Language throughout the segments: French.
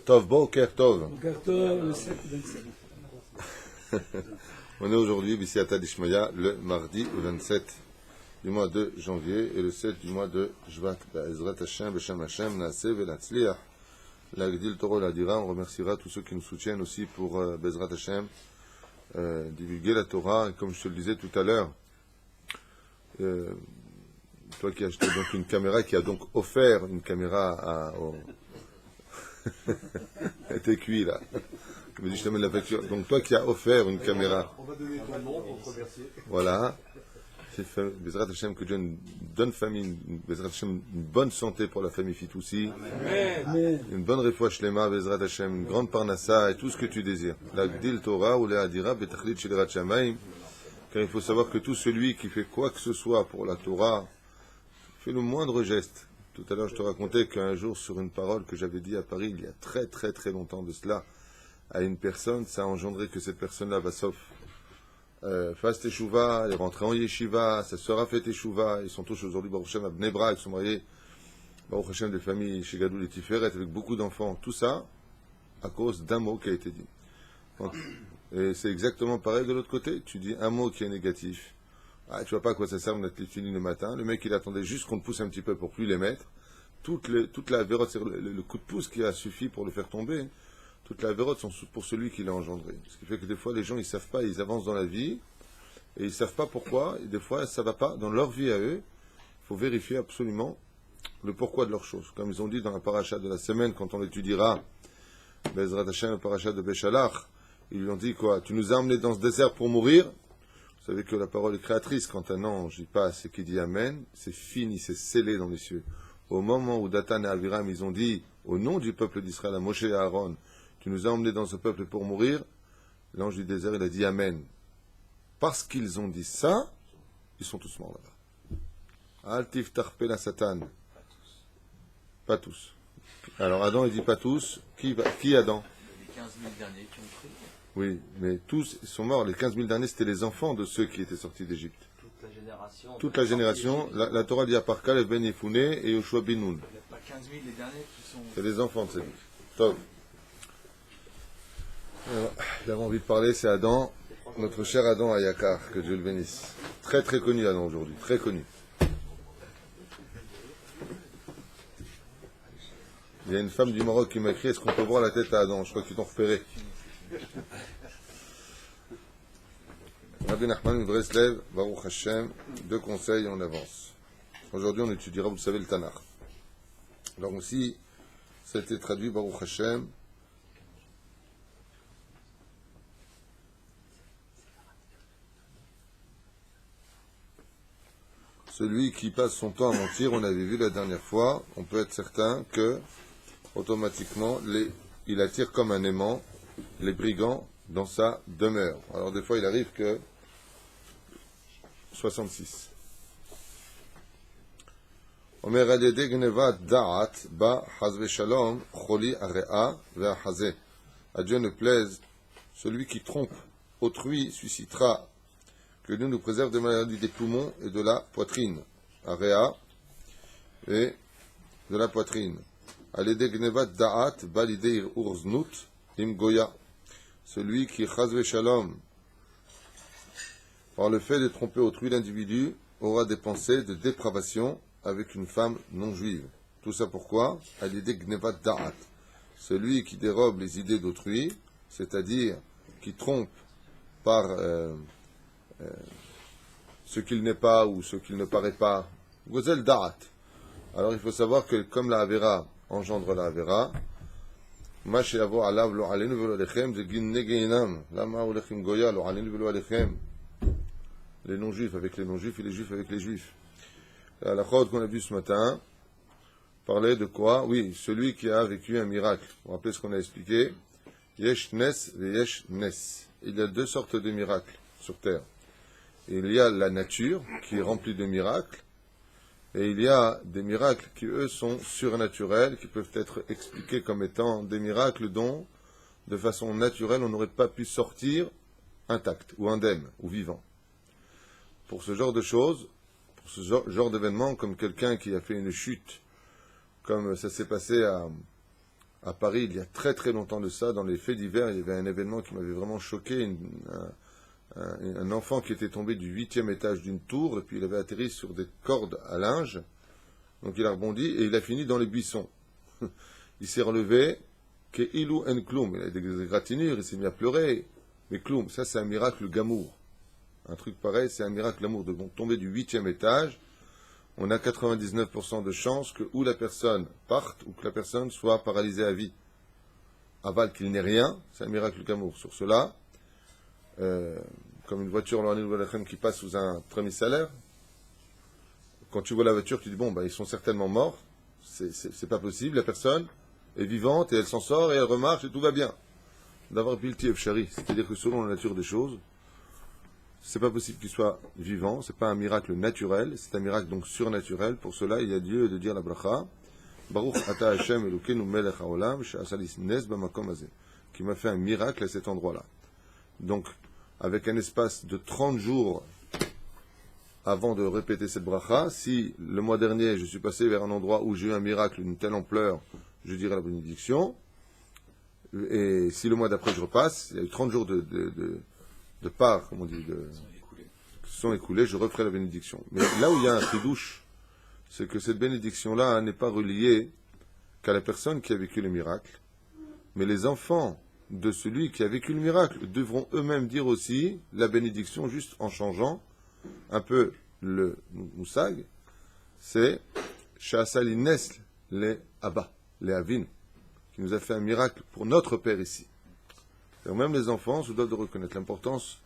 Tov, Boker Tov. Boker Tov, le 7-27. On est aujourd'hui, B'Siyata Dishmaya, le mardi 27 du mois de janvier et le 7 du mois de Shvat. Be'ezrat Hashem, B'Shem Hashem, Naaseh Ve'Natzliach. L'Agdil Toro l'Adira, on remerciera tous ceux qui nous soutiennent aussi pour Be'ezrat Hashem, divulguer la Torah. Et comme je te le disais tout à l'heure, toi qui as acheté donc une caméra, qui a donc offert une caméra à tes cuits là. Je me dis, je t'amène la facture. Donc toi qui as offert une caméra. On va donner ton nom pour te remercier. Voilà. Bezrat Hashem, que Dieu une bonne famille, Bezrat Hashem, une bonne santé pour la famille Fitoussi. Amen. Une bonne refouach shlema, Bezrat Hashem, une grande parnassa et tout ce que tu désires. La Gdil Torah ou la Adira, Betachlit Shelirat Shamaim. Car il faut savoir que tout celui qui fait quoi que ce soit pour la Torah, fait le moindre geste. Tout à l'heure, je te racontais qu'un jour, sur une parole que j'avais dit à Paris, il y a très très très longtemps de cela, à une personne, ça a engendré que cette personne-là va sauf fasse teshuva, elle est rentrée en yeshiva, sa sœur a fait teshuva, ils sont tous aujourd'hui Baruch Hashem à Bnei Brak, ils sont mariés Baruch Hashem des familles chez Gadol et Tiferet avec beaucoup d'enfants, tout ça à cause d'un mot qui a été dit. Donc, et c'est exactement pareil de l'autre côté, tu dis un mot qui est négatif, tu vois pas à quoi ça sert de mettre les filines le matin, le mec il attendait juste qu'on te pousse un petit peu pour plus les mettre, toute la vérote, c'est le coup de pouce qui a suffi pour le faire tomber. Toutes les avérotes sont pour celui qui l'a engendré. Ce qui fait que des fois, les gens, ils ne savent pas, ils avancent dans la vie, et ils ne savent pas pourquoi, et des fois, ça ne va pas. Dans leur vie à eux, il faut vérifier absolument le pourquoi de leurs choses. Comme ils ont dit dans la paracha de la semaine, quand on l'étudiera, Bezrat Hashem, la paracha de Béchalach, ils lui ont dit quoi? Tu nous as emmenés dans ce désert pour mourir. Vous savez que la parole est créatrice. Quand un ange y passe et qui dit Amen, c'est fini, c'est scellé dans les cieux. Au moment où Datan et Aviram, ils ont dit, au nom du peuple d'Israël, à Moshe et à Aaron, tu nous as emmenés dans ce peuple pour mourir, l'ange du désert, il a dit Amen. Parce qu'ils ont dit ça, ils sont tous morts là-bas. Altif tarpe la Satan. Pas tous. Alors Adam, il dit pas tous. Qui Adam? Les 15 000 derniers qui ont cru. Oui, mais tous ils sont morts. Les 15 000 derniers, c'était les enfants de ceux qui étaient sortis d'Égypte. Toute la génération. La Torah dit à part Caleb ben Yefouné et Yoshua bin Nun. Il n'y a pas 15 000 les derniers qui sont... C'est les enfants de ces Tov. Il avait envie de parler, c'est Adam, notre cher Adam Ayakar, que Dieu le bénisse. Très très connu Adam aujourd'hui, très connu. Il y a une femme du Maroc qui m'a écrit, est-ce qu'on peut voir la tête à Adam? Je crois qu'ils t'ont repéré. Rabbi Nachman Breslev, Baruch Hashem, 2 conseils, on avance. Aujourd'hui on étudiera, vous le savez, le Tanakh. Alors aussi, ça a été traduit Baruch Hashem. Celui qui passe son temps à mentir, on avait vu la dernière fois, on peut être certain que, automatiquement, il attire comme un aimant les brigands dans sa demeure. Alors des fois, il arrive que 66. Omer al-yedeh gnevat da'at ba hazve shalom choli are'a ve'ahazeh. À Dieu ne plaise, celui qui trompe autrui suscitera que Dieu nous préserve des maladies des poumons et de la poitrine. Area et de la poitrine. Alede gnevat da'at balide urznut im goya. Celui qui chazve shalom, par le fait de tromper autrui, l'individu aura des pensées de dépravation avec une femme non juive. Tout ça pourquoi? Alede gnevat da'at. Celui qui dérobe les idées d'autrui, c'est-à-dire qui trompe par ce qu'il n'est pas ou ce qu'il ne paraît pas. Gozel da'at. Alors il faut savoir que comme la Avera engendre la Avera, ma she'avo alav lo alenu velo alechem de ginne geinam. Lama olechim goya lo alenu velo alechem. Les non-juifs avec les non-juifs et les juifs avec les juifs. La chod qu'on a vu ce matin parlait de quoi? Oui, celui qui a vécu un miracle. Vous vous rappelez ce qu'on a expliqué? Yesh nes et yesh nes. Il y a 2 sortes de miracles sur terre. Il y a la nature qui est remplie de miracles, et il y a des miracles qui, eux, sont surnaturels, qui peuvent être expliqués comme étant des miracles dont, de façon naturelle, on n'aurait pas pu sortir intact, ou indemne, ou vivant. Pour ce genre de choses, pour ce genre d'événements, comme quelqu'un qui a fait une chute, comme ça s'est passé à Paris, il y a très très longtemps de ça, dans les faits divers, il y avait un événement qui m'avait vraiment choqué, un enfant qui était tombé du 8e étage d'une tour, et puis il avait atterri sur des cordes à linge, donc il a rebondi, et il a fini dans les buissons. Il s'est relevé, Ke'ilu en kloum, il a des égratignures, il s'est mis à pleurer, mais kloum, ça c'est un miracle gamour. Un truc pareil, c'est un miracle gamour, de tomber du 8e étage, on a 99% de chances que ou la personne parte, ou que la personne soit paralysée à vie. Aval qu'il n'ait rien, c'est un miracle gamour. Sur cela, comme une voiture qui passe sous un trémis salaire, quand tu vois la voiture, tu dis bon, ils sont certainement morts, c'est pas possible, la personne est vivante et elle s'en sort et elle remarche et tout va bien. D'avoir bilti efshari, c'est-à-dire que selon la nature des choses, c'est pas possible qu'il soit vivant, c'est pas un miracle naturel, c'est un miracle donc surnaturel. Pour cela, il y a Dieu de dire la bracha, Baruch ata Hashem Elokeinu melech haolam she'asalis nes b'makom hazeh, qui m'a fait un miracle à cet endroit-là. Donc, avec un espace de 30 jours avant de répéter cette bracha, si le mois dernier je suis passé vers un endroit où j'ai eu un miracle d'une telle ampleur, je dirai la bénédiction, et si le mois d'après je repasse, il y a eu 30 jours de part, comme on dit, qui sont écoulés, je referai la bénédiction. Mais là où il y a un chidouche, c'est que cette bénédiction-là n'est pas reliée qu'à la personne qui a vécu le miracle, mais les enfants de celui qui a vécu le miracle devront eux-mêmes dire aussi la bénédiction, juste en changeant un peu le moussag, c'est Sha'asali Nesl les Abba, les Avin, qui nous a fait un miracle pour notre Père ici. Même les enfants se doivent de reconnaître l'importance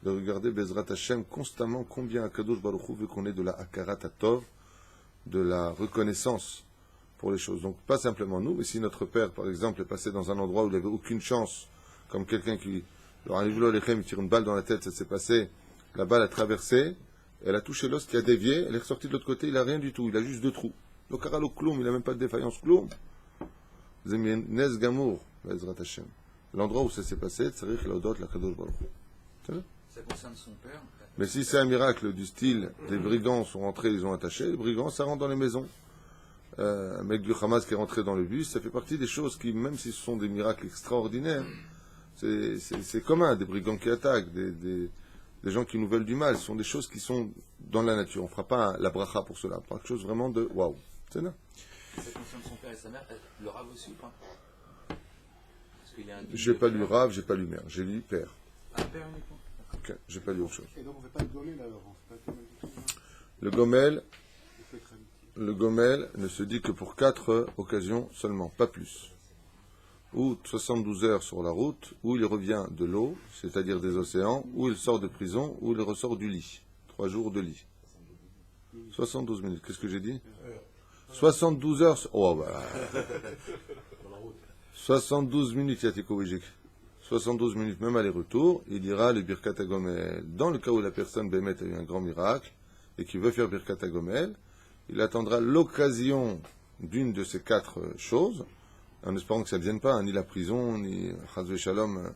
de regarder Bezrat Hashem constamment combien Akadosh Baruch Hu veut qu'on ait de la Hakarat Hatov, de la reconnaissance pour les choses. Donc pas simplement nous, mais si notre père, par exemple, est passé dans un endroit où il n'avait aucune chance, comme quelqu'un qui, il tire une balle dans la tête, ça s'est passé, la balle a traversé, elle a touché l'os qui a dévié, elle est ressortie de l'autre côté, il n'a rien du tout, il a juste 2 trous. Le karalo kloum, il n'a même pas de défaillance kloum. Zemien Nes Gamour, Bezrat Hashem. L'endroit où ça s'est passé, Tzarich Laodot Lakadosh Baruch Hu. Ça concerne son père. Mais si c'est un miracle du style, les brigands sont rentrés, ils ont attaché, les brigands, ça rentre dans les maisons. Un mec du Hamas qui est rentré dans le bus, ça fait partie des choses qui, même si ce sont des miracles extraordinaires, c'est commun, des brigands qui attaquent, des gens qui nous veulent du mal, ce sont des choses qui sont dans la nature. On ne fera pas la bracha pour cela, quelque chose vraiment de waouh. C'est là. Ça concerne son père et sa mère, le rave aussi ou pas? J'ai pas lu Rav, j'ai pas lu mère, j'ai lu père. Ah, père uniquement. Ok, j'ai pas lu autre chose. Et donc on ne fait pas le gomel alors, on fait pas le gomel ne se dit que pour 4 occasions seulement, pas plus. Ou 72 heures sur la route, ou il revient de l'eau, c'est-à-dire des océans, ou il sort de prison, ou il ressort du lit. 3 jours de lit. 72 minutes, qu'est-ce que j'ai dit? 72 heures, oh bah... 72 minutes, Yatikowijik. 72 minutes, même aller-retour, il dira le Birkat HaGomel. Dans le cas où la personne Bémet a eu un grand miracle, et qui veut faire Birkat HaGomel, il attendra l'occasion d'une de ces 4 choses, en espérant que ça ne vienne pas, ni la prison, ni Chazve Shalom.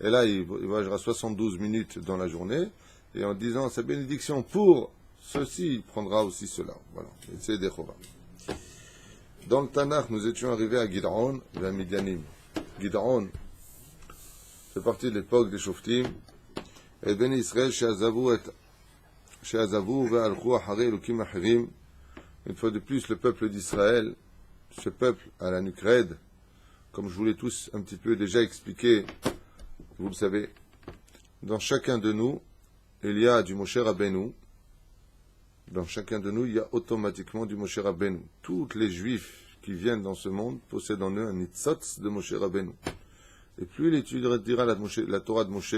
Et là, il voyagera 72 minutes dans la journée, et en disant sa bénédiction pour ceci, il prendra aussi cela. Voilà, c'est des Chova. Dans le Tanakh, nous étions arrivés à Gid'on, vers Midianim. Gid'on fait partie de l'époque des Shoftim. Et Ben Israël, She'azavu ve'alchu acharei elokim achirim. Une fois de plus, le peuple d'Israël, ce peuple à la nuque raide, comme je vous l'ai tous un petit peu déjà expliqué, vous le savez, dans chacun de nous, il y a du Moshe Rabbeinu. Dans chacun de nous, il y a automatiquement du Moshe Rabbeinu. Tous les Juifs qui viennent dans ce monde possèdent en eux un nitzotz de Moshe Rabbeinu. Et plus il étudiera la Torah de Moshe,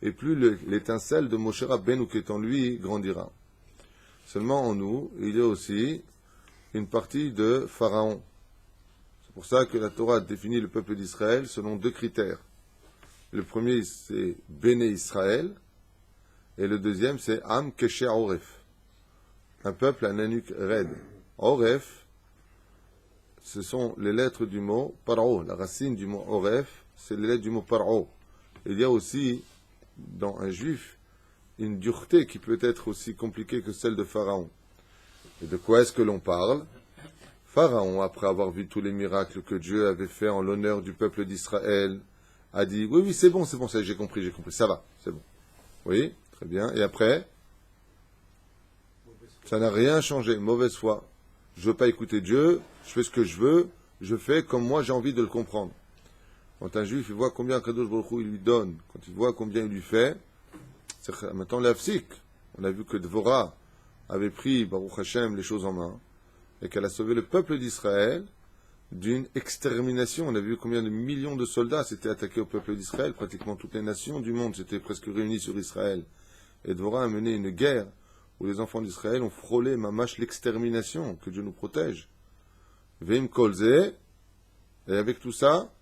et plus l'étincelle de Moshe Rabbeinu qui est en lui grandira. Seulement en nous, il y a aussi une partie de Pharaon. C'est pour ça que la Torah définit le peuple d'Israël selon 2 critères. Le premier, c'est Béné Israël, et le deuxième, c'est Am Kesher Oref. Un peuple à la nuque raide. Oref, ce sont les lettres du mot Paro. La racine du mot Oref, c'est les lettres du mot Paro. Il y a aussi, dans un juif, une dureté qui peut être aussi compliquée que celle de Pharaon. Et de quoi est-ce que l'on parle? Pharaon, après avoir vu tous les miracles que Dieu avait fait en l'honneur du peuple d'Israël, a dit, oui, oui, c'est bon, ça, j'ai compris, ça va, c'est bon. Oui, très bien. Et après, ça n'a rien changé, mauvaise foi. Je veux pas écouter Dieu, je fais ce que je veux, je fais comme moi j'ai envie de le comprendre. Quand un juif, il voit combien Kadosh Baruch Hu il lui donne, quand il voit combien il lui fait, c'est maintenant l'Afsik. On a vu que Dvorah avait pris, Baruch Hashem, les choses en main, et qu'elle a sauvé le peuple d'Israël d'une extermination. On a vu combien de millions de soldats s'étaient attaqués au peuple d'Israël, pratiquement toutes les nations du monde s'étaient presque réunies sur Israël. Et Dvorah a mené une guerre où les enfants d'Israël ont frôlé mamash l'extermination, que Dieu nous protège. Veim kolze, et avec tout ça,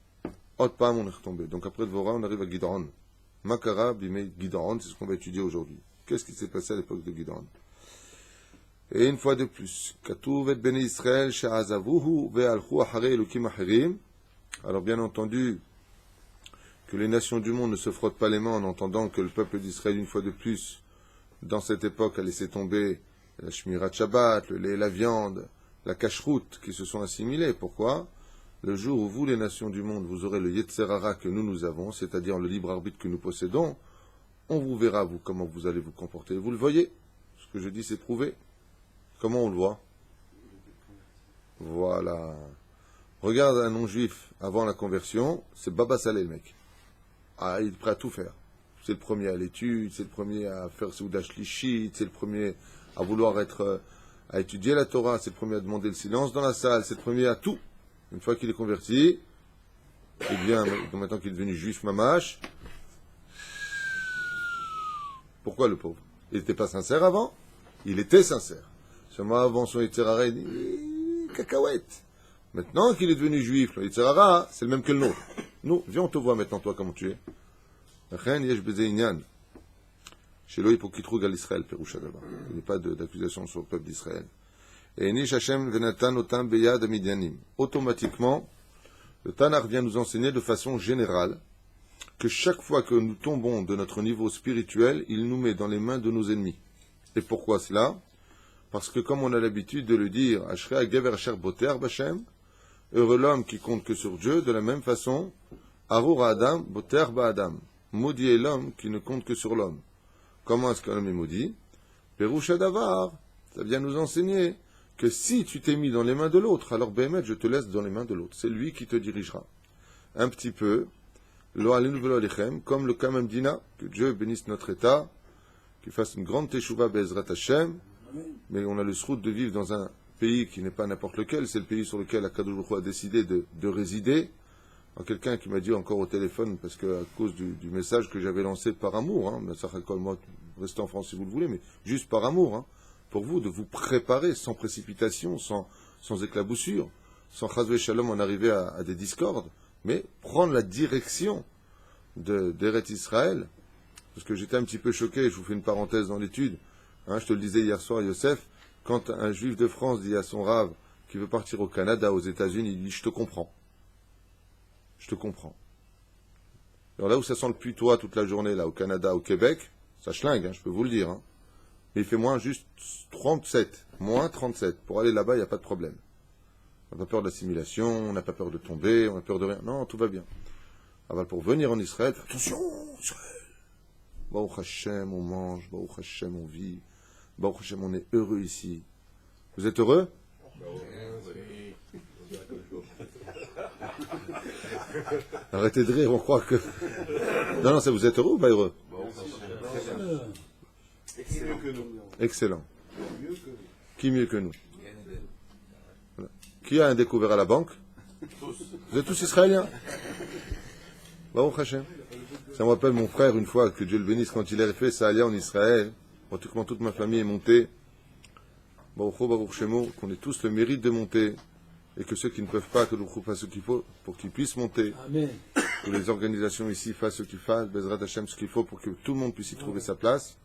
Hot Pam, on est retombé. Donc après Dvorah, on arrive à Gidron. Makara, Bimei Gidron, c'est ce qu'on va étudier aujourd'hui. Qu'est-ce qui s'est passé à l'époque de Gidron? Et une fois de plus, Katuv et Bnei Israël, Sha'azavuhu, Ve'alchu Achare Elokim Acherim. Alors bien entendu, que les nations du monde ne se frottent pas les mains en entendant que le peuple d'Israël, une fois de plus, dans cette époque, a laissé tomber la Shmirat Shabbat, le lait, la viande, la cacheroute qui se sont assimilés. Pourquoi? Le jour où vous, les nations du monde, vous aurez le Yetzer Hara que nous avons, c'est-à-dire le libre arbitre que nous possédons, on vous verra, vous, comment vous allez vous comporter. Vous le voyez? Ce que je dis, c'est prouvé. Comment on le voit? Voilà. Regarde un non-juif avant la conversion, c'est Baba Saleh, le mec. Ah, il est prêt à tout faire. C'est le premier à l'étude, c'est le premier à faire Souda Shlichit, c'est le premier à vouloir à étudier la Torah, c'est le premier à demander le silence dans la salle, c'est le premier à tout. Une fois qu'il est converti, eh bien, maintenant qu'il est devenu juif mamash, pourquoi le pauvre? Il n'était pas sincère avant? Il était sincère. Seulement avant son Yitzhara, il dit cacahuète. Maintenant qu'il est devenu juif, le Yitzhara, c'est le même que le nôtre. Nous, viens, on te voit maintenant, toi, comment tu es. Il n'y a pas d'accusation sur le peuple d'Israël. Et automatiquement, le Tanakh vient nous enseigner de façon générale que chaque fois que nous tombons de notre niveau spirituel, il nous met dans les mains de nos ennemis. Et pourquoi cela? Parce que comme on a l'habitude de le dire, heureux l'homme qui compte que sur Dieu, de la même façon, Arur Adam, Boter Ba'adam. Maudit est l'homme qui ne compte que sur l'homme. Comment est-ce qu'un homme est maudit? Perusha Davar, ça vient nous enseigner que si tu t'es mis dans les mains de l'autre, alors Béhémet, je te laisse dans les mains de l'autre. C'est lui qui te dirigera. Un petit peu, comme le Kamem Dina, que Dieu bénisse notre État, qu'il fasse une grande teshuva Be'ezrat Hashem, mais on a le srout de vivre dans un pays qui n'est pas n'importe lequel, c'est le pays sur lequel Akadosh Baruch Hu a décidé de résider. Quelqu'un qui m'a dit encore au téléphone, parce que à cause du message que j'avais lancé par amour, moi, restez en France si vous le voulez, mais juste par amour, pour vous, de vous préparer sans précipitation, sans éclaboussure, sans chazvé shalom en arriver à des discordes, mais prendre la direction d'Eret Israël, parce que j'étais un petit peu choqué, je vous fais une parenthèse dans l'étude, je te le disais hier soir, Yosef, quand un juif de France dit à son rave qui veut partir au Canada, aux États-Unis, il dit « je te comprends ». Je te comprends. Alors là où ça sent le putois toute la journée, là, au Canada, au Québec, ça schlingue, je peux vous le dire. Mais il fait moins juste 37. Moins 37. Pour aller là-bas, il n'y a pas de problème. On n'a pas peur de l'assimilation, on n'a pas peur de tomber, on n'a peur de rien. Non, tout va bien. Alors pour venir en Israël, attention, Israël. Baruch Hashem, on mange, Baruch Hashem, on vit. Baruch Hashem, on est heureux ici. Vous êtes heureux? Arrêtez de rire, on croit que... Non, ça vous êtes heureux ou pas heureux? Excellent. Qui mieux que nous? Voilà. Qui a un découvert à la banque? Vous êtes tous israéliens? Baruch Hashem. Ça me rappelle mon frère, une fois, que Dieu le bénisse, quand il est fait ça allait en Israël, pratiquement toute ma famille est montée. Baruch Shemo, qu'on ait tous le mérite de monter. Et que ceux qui ne peuvent pas, que l'on fasse ce qu'il faut pour qu'ils puissent monter. Amen. Que les organisations ici fassent ce qu'ils fassent, Bezrat Hashem, ce qu'il faut pour que tout le monde puisse y trouver sa place.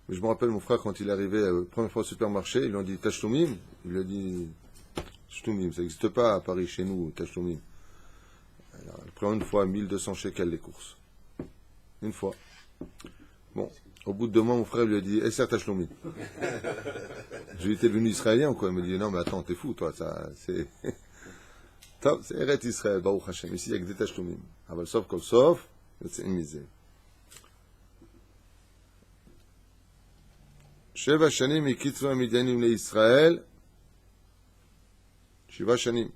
Mais je me rappelle mon frère, quand il est arrivé la première fois au supermarché, ils lui ont dit Tashloumim. Il lui a dit Tashloumim, ça n'existe pas à Paris, chez nous, Tashloumim. Il prend une fois 1200 shekels les courses. Une fois. Bon, Au bout de 2 mois, mon frère lui a dit, Esser Tashlomi. Je lui étais devenu israélien, quoi. Il me dit, non, mais attends, t'es fou, toi, ça, c'est... Top, c'est Eret Israël, Baruch Hashem. Ici, il y a que des Tashlomim. Aval Sof, Kol Sof, c'est une misère. Sheva Shanim, Mikitzu Midianim le Israël. Shiva Shanim.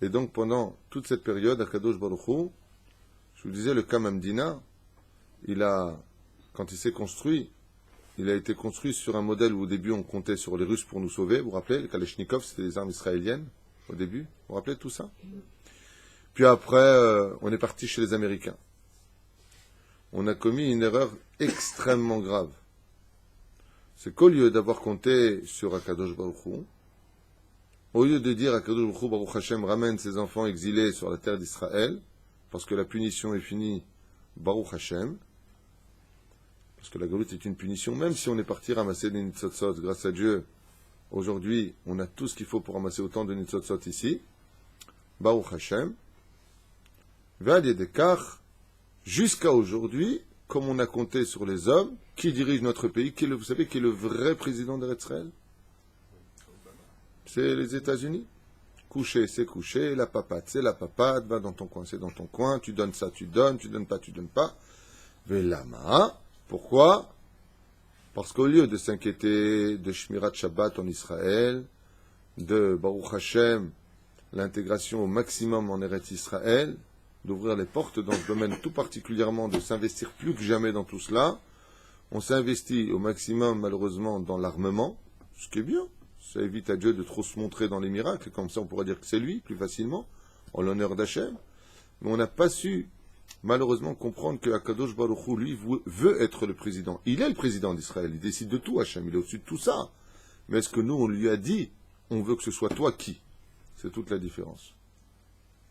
Et donc, pendant toute cette période, Akadosh Baruch Hu, je vous disais, le Kamamdina, quand il s'est construit, il a été construit sur un modèle où au début on comptait sur les Russes pour nous sauver. Vous vous rappelez, les Kalachnikov, c'était des armes israéliennes au début. Vous vous rappelez de tout ça? Puis après, on est parti chez les Américains. On a commis une erreur extrêmement grave. C'est qu'au lieu d'avoir compté sur Akadosh Baruch Hu, au lieu de dire Akadosh Baruch Hu, Baruch Hashem ramène ses enfants exilés sur la terre d'Israël, parce que la punition est finie, Baruch Hashem, parce que la galoute est une punition, même si on est parti ramasser des nitzotzot, grâce à Dieu, aujourd'hui, on a tout ce qu'il faut pour ramasser autant de nitzotzot ici, Baruch Hashem, V'al-Yedekach, jusqu'à aujourd'hui, comme on a compté sur les hommes, qui dirige notre pays, vous savez qui est le vrai président d'Israël? C'est les États-Unis. Coucher, c'est coucher, la papade, c'est la papade, va dans ton coin, c'est dans ton coin, tu donnes ça, tu donnes pas, tu donnes pas. Velama, pourquoi? Parce qu'au lieu de s'inquiéter de Shmirat Shabbat en Israël, de Baruch Hashem, l'intégration au maximum en Eretz Israël, d'ouvrir les portes dans ce domaine tout particulièrement, de s'investir plus que jamais dans tout cela, on s'investit au maximum malheureusement dans l'armement, ce qui est bien. Ça évite à Dieu de trop se montrer dans les miracles, comme ça on pourrait dire que c'est lui, plus facilement, en l'honneur d'Hachem. Mais on n'a pas su, malheureusement, comprendre que Akadosh Baruch Hu, lui, veut être le président. Il est le président d'Israël, il décide de tout, Hachem, il est au-dessus de tout ça. Mais est-ce que nous, on lui a dit, on veut que ce soit toi qui? C'est toute la différence.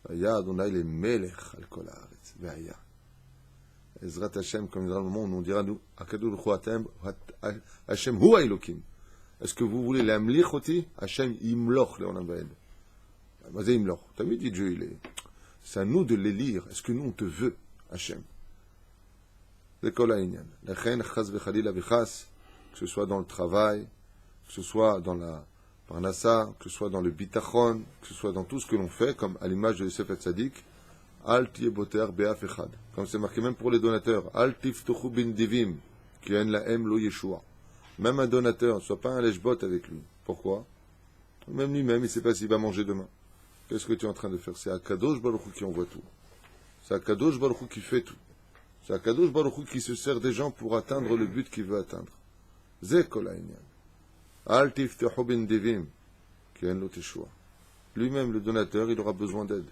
Vaya Adonai le Melech al kol haaretz. Vaya. Ezrat Hachem, comme dira le moment où on dira nous, Akadosh Baruch Hu, Hachem hu Elokim. Est-ce que vous voulez l'amlich oti? Hachem imloch le onam vaed. Mazé imloch. T'as vu, dit Dieu, c'est à nous de les lire. Est-ce que nous, on te veut, Hachem? C'est kol ha'inyan. Lechen chas v'chalila v'chas, que ce soit dans le travail, que ce soit dans la parnassa, que ce soit dans le bitachon, que ce soit dans tout ce que l'on fait, comme à l'image de Yosef Hatzadik, al tieboter be'af echad. Comme c'est marqué même pour les donateurs, al tiftochu bin divim, ki en lahem lo yeshua. Même un donateur, ne soit pas un lèche-botte avec lui. Pourquoi? Même lui-même, il ne sait pas s'il va manger demain. Qu'est-ce que tu es en train de faire? C'est Akadosh Baruch Hu qui envoie tout. C'est Akadosh Baruch Hu qui fait tout. C'est Akadosh Baruch Hu qui se sert des gens pour atteindre le but qu'il veut atteindre. Ze kol ha'inyan. Al tiftechu bin divim, ki en lo teshua. Lui-même, le donateur, il aura besoin d'aide.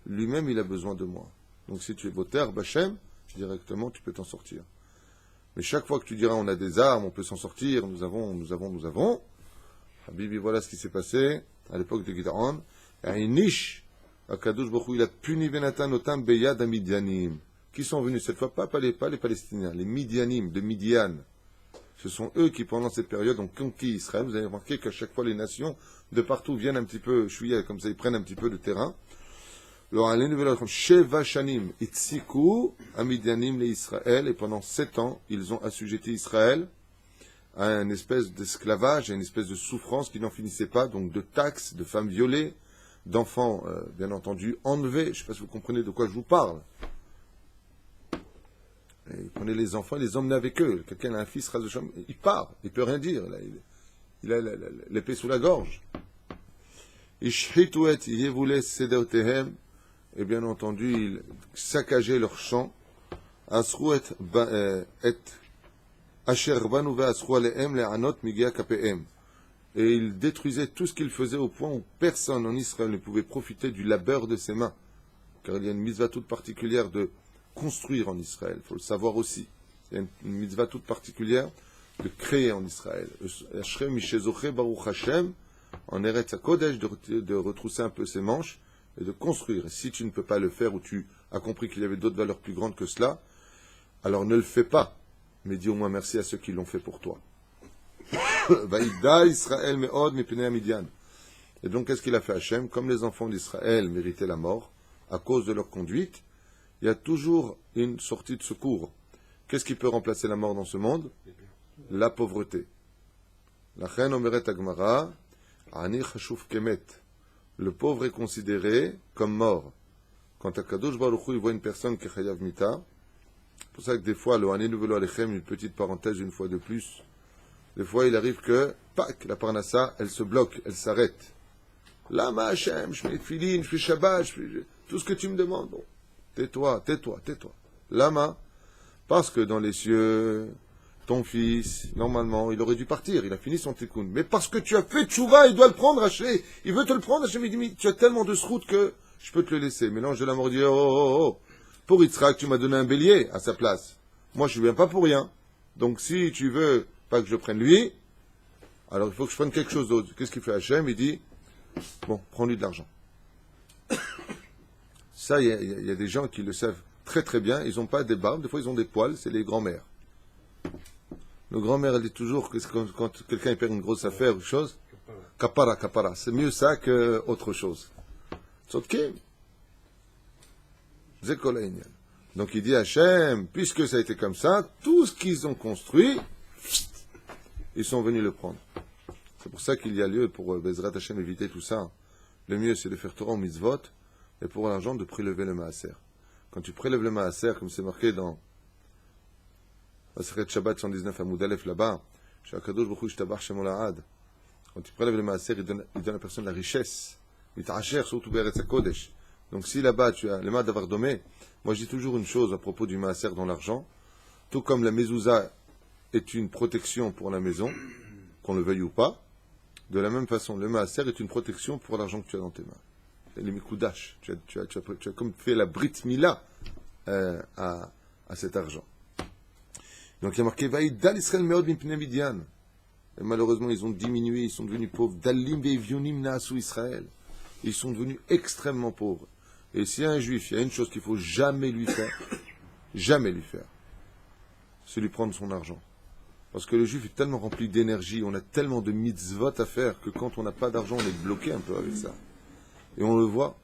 Lui-même, il a besoin de moi. Donc si tu es boter, Bachem, directement, tu peux t'en sortir. Mais chaque fois que tu diras on a des armes, on peut s'en sortir, nous avons. Habibi, voilà ce qui s'est passé à l'époque de Gideon. Il y a une niche. Akadosh Baruch Hu, il a puni Benatan Otam Beyad Midianim. Qui sont venus cette fois, pas les Palestiniens, les Midianim de Midian. Ce sont eux qui, pendant cette période, ont conquis Israël. Vous avez remarqué qu'à chaque fois, les nations de partout viennent un petit peu, comme ça, ils prennent un petit peu de terrain. Sheva Shanim Itziku Amidianim le Israël, et pendant 7 ans, ils ont assujetti Israël à une espèce d'esclavage, à une espèce de souffrance qui n'en finissait pas, donc de taxes, de femmes violées, d'enfants, bien entendu, enlevés. Je ne sais pas si vous comprenez de quoi je vous parle. Et ils prenaient les enfants, ils les emmenaient avec eux. Quelqu'un a un fils, il part, il ne peut rien dire. Là, il a l'épée sous la gorge. Ishhitu et yevules sedeotehem. Et bien entendu, ils saccageaient leurs champs. Asru et asher banu ve'asru alehem le'anot migia kapehem. Et ils détruisaient tout ce qu'ils faisaient au point où personne en Israël ne pouvait profiter du labeur de ses mains. Car il y a une mitzvah toute particulière de construire en Israël. Il faut le savoir aussi. Il y a une mitzvah toute particulière de créer en Israël. Ashrei mishezoche baruch Hashem, en Eretz HaKodesh, de retrousser un peu ses manches et de construire. Et si tu ne peux pas le faire, ou tu as compris qu'il y avait d'autres valeurs plus grandes que cela, alors ne le fais pas, mais dis au moins merci à ceux qui l'ont fait pour toi. Vaïda Israël me'od mipnei Midian. Et donc, qu'est-ce qu'il a fait Hachem? Comme les enfants d'Israël méritaient la mort, à cause de leur conduite, il y a toujours une sortie de secours. Qu'est-ce qui peut remplacer la mort dans ce monde? La pauvreté. La reine Omeret Agmara, Ani Chashuv Kemet. Le pauvre est considéré comme mort. Quand Akadosh Baruch Hu, il voit une personne qui est chayav mita, c'est pour ça que des fois, le Ani Nouvelo Alechem, une petite parenthèse une fois de plus, des fois il arrive que, pac, la parnassa, elle se bloque, elle s'arrête. Lama Hashem, je fais filin, je fais Shabbat, tout ce que tu me demandes. Bon, tais-toi, tais-toi, tais-toi. Lama, parce que dans les cieux, ton fils, normalement, il aurait dû partir, il a fini son tikkun. Mais parce que tu as fait tchouva, il doit le prendre, Hachem. Il veut te le prendre, Hachem, il dit, mais tu as tellement de sroute que je peux te le laisser. Mais l'ange de la mort dit, oh, oh, oh, pour Yitzhak, tu m'as donné un bélier à sa place. Moi, je ne viens pas pour rien. Donc, si tu veux pas que je prenne lui, alors il faut que je prenne quelque chose d'autre. Qu'est-ce qu'il fait Hachem? Il dit, bon, prends-lui de l'argent. Ça, il y a des gens qui le savent très très bien. Ils n'ont pas des barbes, des fois ils ont des poils, c'est les grands-mères. Le grand-mère, elle dit toujours que quand quelqu'un perd une grosse affaire ou chose, kapara, kapara. C'est mieux ça qu'autre chose. Tzotkim. Zekol ha'inyan. Donc il dit à Hachem, puisque ça a été comme ça, tout ce qu'ils ont construit, ils sont venus le prendre. C'est pour ça qu'il y a lieu pour Bezrat Hachem éviter tout ça. Le mieux, c'est de faire Torah au mitzvot, et pour l'argent, de prélever le maaser. Quand tu prélèves le maaser, comme c'est marqué dans Masechet Shabbat 119 à Moudalef là-bas, chez Akadosh Baruch Hu Shtabach Shemo La'ad. Quand tu prélèves le maaser, il donne à la personne la richesse. Mit'asher, surtout Be'eretz HaKodesh. Donc si là-bas tu as le mât d'avoir domé, moi je dis toujours une chose à propos du maaser dans l'argent, tout comme la mezouza est une protection pour la maison, qu'on le veuille ou pas, de la même façon, le maaser est une protection pour l'argent que tu as dans tes mains. Les mikoudash, tu as comme fait la brit mila à cet argent. Donc il y a marqué Vaïdal Israël Meod Mipnei Midian. Et malheureusement, ils ont diminué, ils sont devenus pauvres. Dalim ve'ivyonim na'asu Israël. Ils sont devenus extrêmement pauvres. Et si un juif, il y a une chose qu'il faut jamais lui faire, c'est lui prendre son argent. Parce que le juif est tellement rempli d'énergie, on a tellement de mitzvot à faire que quand on n'a pas d'argent, on est bloqué un peu avec ça. Et on le voit.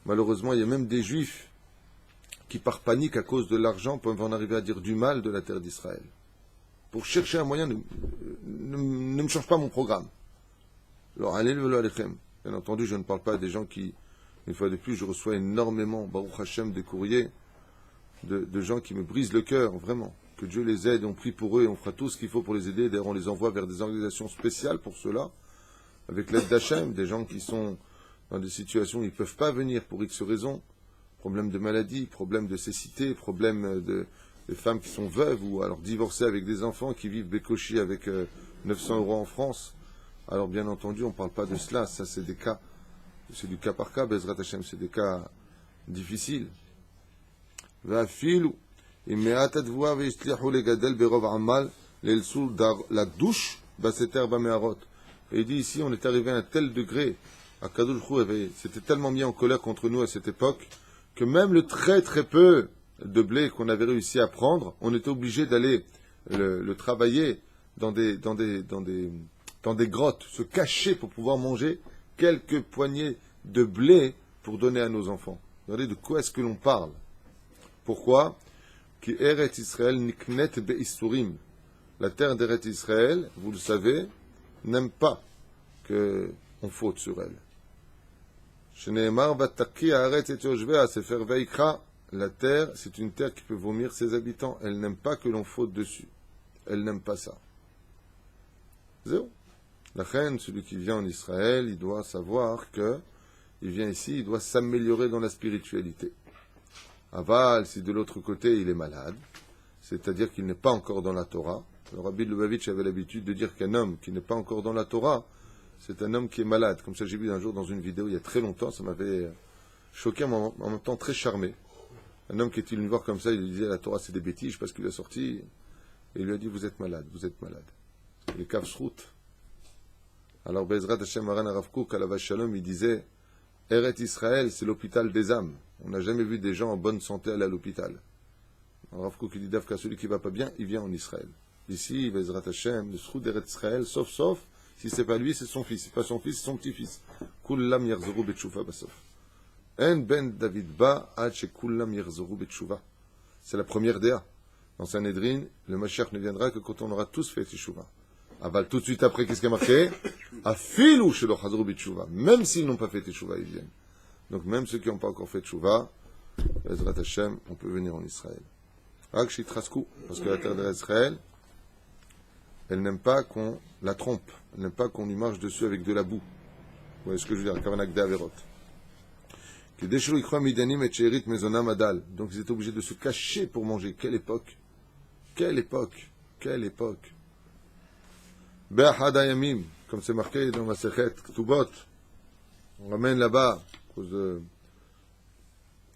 Malheureusement, il y a même des juifs qui, par panique à cause de l'argent, peuvent en arriver à dire du mal de la terre d'Israël. Pour chercher un moyen, ne me change pas mon programme. Alors, allez le alechem. Bien entendu, je ne parle pas des gens qui, une fois de plus, je reçois énormément, Baruch Hashem, des courriers de gens qui me brisent le cœur, vraiment. Que Dieu les aide, on prie pour eux et on fera tout ce qu'il faut pour les aider. D'ailleurs, on les envoie vers des organisations spéciales pour cela, avec l'aide d'Hachem, des gens qui sont dans des situations où ils ne peuvent pas venir pour X raisons. Problème de maladie, problème de cécité, problème de femmes qui sont veuves ou alors divorcées avec des enfants qui vivent bécochis avec 900 € en France. Alors bien entendu, on ne parle pas de cela, ça c'est des cas, c'est du cas par cas, Bezrat Hashem, c'est des cas difficiles. La douche, et il dit ici, on est arrivé à un tel degré, à Kadosh c'était tellement mis en colère contre nous à cette époque, que même le très très peu de blé qu'on avait réussi à prendre, on était obligé d'aller le travailler dans des grottes, se cacher pour pouvoir manger quelques poignées de blé pour donner à nos enfants. Regardez de quoi est-ce que l'on parle. Pourquoi? Ki Eretz Israël niknet be'isurim. La terre d'Eretz Israël, vous le savez, n'aime pas qu'on faute sur elle. Shneemar vataki haaretz et yoshvea sefer veikra. La terre, c'est une terre qui peut vomir ses habitants. Elle n'aime pas que l'on faute dessus. Elle n'aime pas ça. Zéro. La reine, celui qui vient en Israël, il doit savoir que il vient ici, il doit s'améliorer dans la spiritualité. Aval, si de l'autre côté il est malade, c'est-à-dire qu'il n'est pas encore dans la Torah. Le Rabbi Lubavitch avait l'habitude de dire qu'un homme qui n'est pas encore dans la Torah, c'est un homme qui est malade. Comme ça, j'ai vu un jour dans une vidéo il y a très longtemps, ça m'avait choqué, en même temps très charmé. Un homme qui est venu voir comme ça, il lui disait la Torah c'est des bêtises, je sais pas ce qu'il a sorti, et il lui a dit vous êtes malade, vous êtes malade. Les kavsrout. Alors Bezrat Hashem Maran Arav Kook à la Vache Shalom, il disait Eret Israël, c'est l'hôpital des âmes. On n'a jamais vu des gens en bonne santé aller à l'hôpital. Arav Kook il dit Davka, celui qui va pas bien, il vient en Israël. Ici, Bezrat Hashem, le srout d'Eret Israël, sauf, si c'est pas lui, c'est son fils. Si c'est pas son fils, c'est son petit-fils. Kullam yerzuru betshuva basof. En ben David ba ad she kullam yerzuru betshuva. C'est la première DA. Dans Sanhedrin, le Mashiach ne viendra que quand on aura tous fait Teshuvah. Aval, tout de suite après, qu'est-ce qui a marqué? Afilu shelo chazru b'teshuvah. Même s'ils n'ont pas fait Teshuvah, ils viennent. Donc même ceux qui n'ont pas encore fait Teshuvah, Bezrat Hashem, on peut venir en Israël. Rak shitrasku, parce que la terre d'Israël, elle n'aime pas qu'on la trompe. Elle n'aime pas qu'on y marche dessus avec de la boue. Vous voyez ce que je veux dire? Kavanak d'Averot. Donc ils étaient obligés de se cacher pour manger. Quelle époque! Quelle époque! Quelle époque! Be'ahad hayamim, comme c'est marqué dans la Sechet Ktubot. On ramène là-bas, à cause de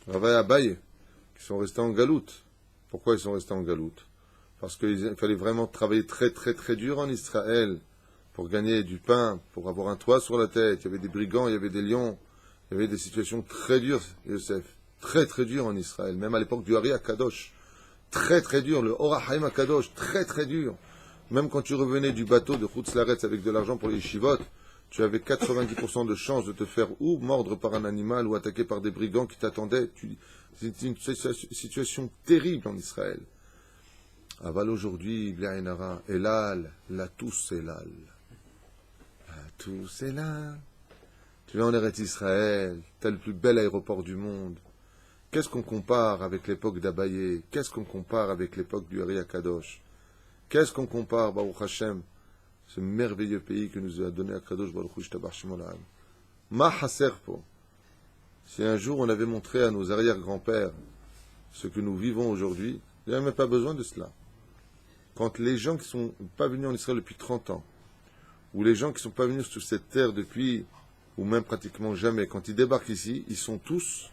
Rava et Abaye, qui sont restés en galoute. Pourquoi ils sont restés en galoute? Parce qu'il fallait vraiment travailler très très très dur en Israël pour gagner du pain, pour avoir un toit sur la tête. Il y avait des brigands, il y avait des lions, il y avait des situations très dures, Yosef. Très très dures en Israël, même à l'époque du Hari Akadosh. Très très dur, le Orahaim Akadosh, très très dur. Même quand tu revenais du bateau de Chutz Laretz avec de l'argent pour les yeshivot, tu avais 90% de chances de te faire ou mordre par un animal ou attaquer par des brigands qui t'attendaient. C'était une situation terrible en Israël. Aval aujourd'hui, Blainara, Elal, la tous Elal. La tous Elal. Tu vas en Eretz Israël, t'as le plus bel aéroport du monde. Qu'est-ce qu'on compare avec l'époque d'Abaye? Qu'est-ce qu'on compare avec l'époque du Hari Akadosh? Qu'est-ce qu'on compare, Baruch Hashem, ce merveilleux pays que nous a donné Akadosh Baruch Hu Shtabach Shemo La'am? Ma haser po. Si un jour on avait montré à nos arrière-grands-pères ce que nous vivons aujourd'hui, il n'y avait même pas besoin de cela. Quand les gens qui ne sont pas venus en Israël depuis 30 ans, ou les gens qui ne sont pas venus sur cette terre depuis, ou même pratiquement jamais, quand ils débarquent ici, ils sont tous...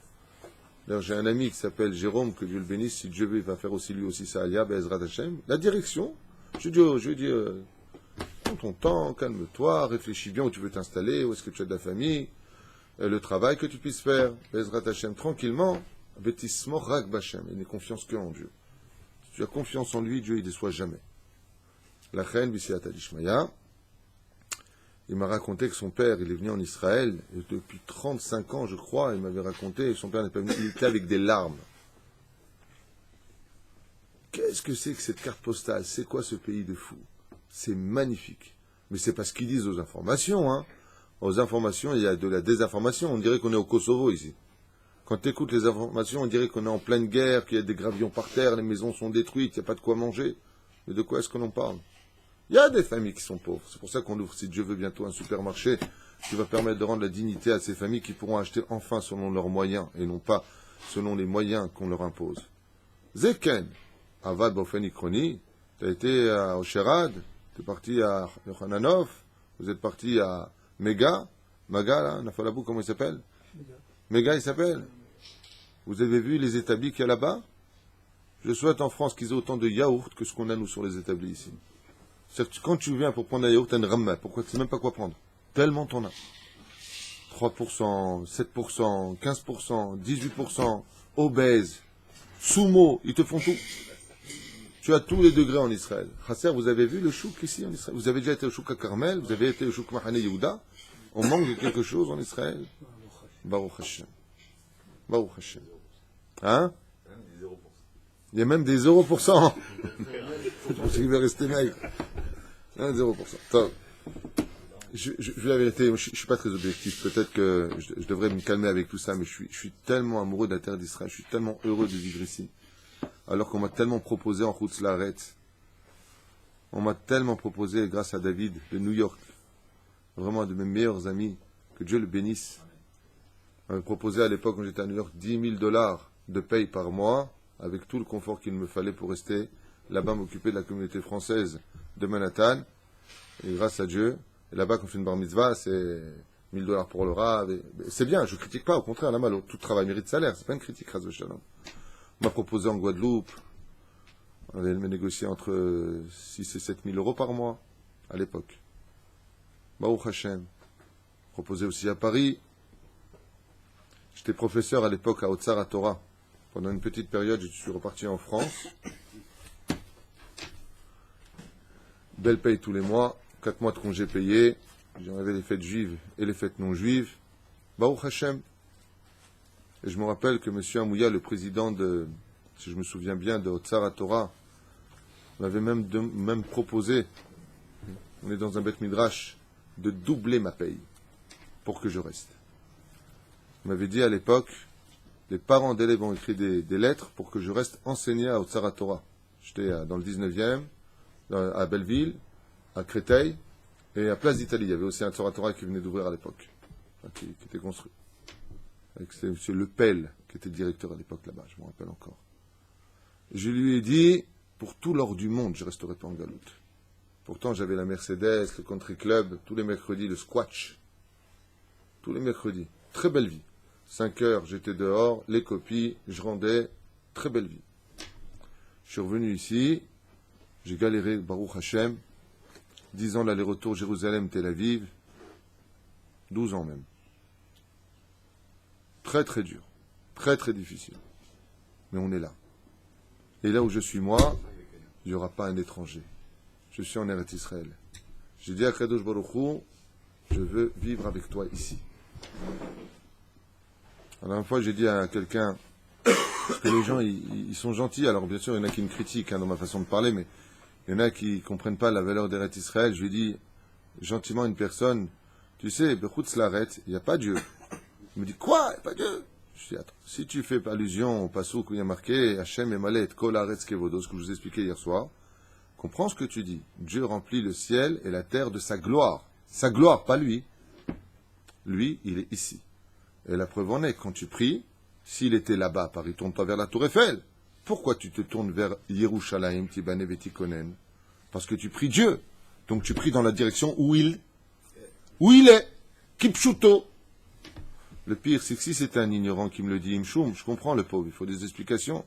D'ailleurs, j'ai un ami qui s'appelle Jérôme, que Dieu le bénisse, si Dieu veut, il va faire aussi lui aussi sa alia, Be'ezrat Hashem. La direction, je lui dis, prends ton temps, calme-toi, réfléchis bien où tu veux t'installer, où est-ce que tu as de la famille, le travail que tu puisses faire, Be'ezrat Hashem, tranquillement, Betismo Rak Bashem, il n'est confiance qu'en Dieu. Si tu as confiance en lui, Dieu il ne déçoit jamais. La reine Bisiat Adishmaya, il m'a raconté que son père, il est venu en Israël, et depuis 35 ans, je crois, il m'avait raconté, et son père n'est pas venu, il était avec des larmes. Qu'est-ce que c'est que cette carte postale? C'est quoi ce pays de fou? C'est magnifique. Mais c'est pas ce qu'ils disent aux informations, hein. Aux informations, il y a de la désinformation. On dirait qu'on est au Kosovo, ici. Quand tu écoutes les informations, on dirait qu'on est en pleine guerre, qu'il y a des gravillons par terre, les maisons sont détruites, il n'y a pas de quoi manger. Mais de quoi est-ce que l'on parle? Il y a des familles qui sont pauvres. C'est pour ça qu'on ouvre, si Dieu veut, bientôt un supermarché qui va permettre de rendre la dignité à ces familles qui pourront acheter enfin selon leurs moyens et non pas selon les moyens qu'on leur impose. Zeken, Avad Bofen Ikroni, tu as été à Osherad, tu es parti à Yohananov, vous êtes parti à Mega, Maga, là, Nafalabou, comment il s'appelle? Mega, il s'appelle? Vous avez vu les établis qu'il y a là-bas? Je souhaite en France qu'ils aient autant de yaourts que ce qu'on a nous sur les établis ici. C'est-à-dire que quand tu viens pour prendre un yaourt, tu as une ramma. Pourquoi tu ne sais même pas quoi prendre? Tellement t'en as. 3%, 7%, 15%, 18%, obèse, sumo, ils te font tout. Tu as tous les degrés en Israël. Chasser, vous avez vu le chouk ici en Israël? Vous avez déjà été au chouk à Carmel? Vous avez été au chouk Mahane Yehuda? On manque de quelque chose en Israël? Baruch Hashem. Baruch Hashem. Hein? Il y a même des 0%. Je pense qu'il va rester maigre. 0%. Attends. Je veux la vérité, je ne suis pas très objectif. Peut-être que je devrais me calmer avec tout ça, mais je suis tellement amoureux de la terre d'Israël. Je suis tellement heureux de vivre ici. Alors qu'on m'a tellement proposé en Chutz La'aretz. On m'a tellement proposé, grâce à David de New York, vraiment un de mes meilleurs amis, que Dieu le bénisse. On m'avait proposé à l'époque, quand j'étais à New York, $10,000 de paye par mois, avec tout le confort qu'il me fallait pour rester là-bas, m'occuper de la communauté française de Manhattan. Et grâce à Dieu, et là-bas, quand on fait une bar mitzvah, c'est $1,000 pour le Rav. C'est bien, je ne critique pas, au contraire, là-bas, tout travail mérite salaire, c'est pas une critique, Chas v'Shalom. On m'a proposé en Guadeloupe, on avait négocié entre 6 et 7 000 euros par mois, à l'époque. Baruch Hashem. Proposé aussi à Paris. J'étais professeur à l'époque à Otsar Torah. Pendant une petite période, je suis reparti en France. Belle paye tous les mois, 4 mois de congés payés. J'en avais les fêtes juives et les fêtes non juives. Baruch Hashem. Et je me rappelle que M. Amouya, le président de si je me souviens bien, de Otsar Torah, m'avait même proposé, on est dans un Beth Midrash, de doubler ma paye pour que je reste. Il m'avait dit à l'époque, les parents d'élèves ont écrit des lettres pour que je reste enseigné à Otsar Torah. J'étais dans le 19e, à Belleville, à Créteil, et à Place d'Italie. Il y avait aussi un Otsar Torah qui venait d'ouvrir à l'époque, qui était construit. C'est M. Lepel qui était directeur à l'époque là-bas, je me rappelle encore. Je lui ai dit, pour tout l'or du monde, je ne resterai pas en galoute. Pourtant, j'avais la Mercedes, le country club, tous les mercredis, le squash. Tous les mercredis. Très belle vie. 5 heures, j'étais dehors, les copies, je rendais. Très belle vie. Je suis revenu ici, j'ai galéré, Baruch Hashem, 10 ans l'aller-retour Jérusalem-Tel Aviv, 12 ans même. Très très dur, très très difficile. Mais on est là. Et là où je suis moi, il n'y aura pas un étranger. Je suis en Eretz Israël. J'ai dit à Kadosh Baruch Hu, je veux vivre avec toi ici. Alors une fois j'ai dit à quelqu'un, parce que les gens ils sont gentils, alors bien sûr il y en a qui me critiquent dans ma façon de parler, mais il y en a qui ne comprennent pas la valeur d'Eretz Israël. Je lui ai dit gentiment à une personne, tu sais, Bechutz Laaretz, il n'y a pas Dieu. Il me dit, quoi? Il n'y a pas Dieu? Je dis, attends, si tu fais allusion au passouk où il y a marqué Hachem Emalet Kol Haaretz Kevodo, ce que je vous ai expliqué hier soir, comprends ce que tu dis. Dieu remplit le ciel et la terre de sa gloire. Sa gloire, pas lui. Lui, il est ici. Et la preuve en est, quand tu pries, s'il était là-bas, Paris, tourne pas vers la Tour Eiffel. Pourquoi tu te tournes vers Yerushalayim, Tibane Vetikonen? Parce que tu pries Dieu. Donc tu pries dans la direction où il est. Kipchuto. Le pire, c'est que si c'était un ignorant qui me le dit, Imchoum, je comprends le pauvre, il faut des explications.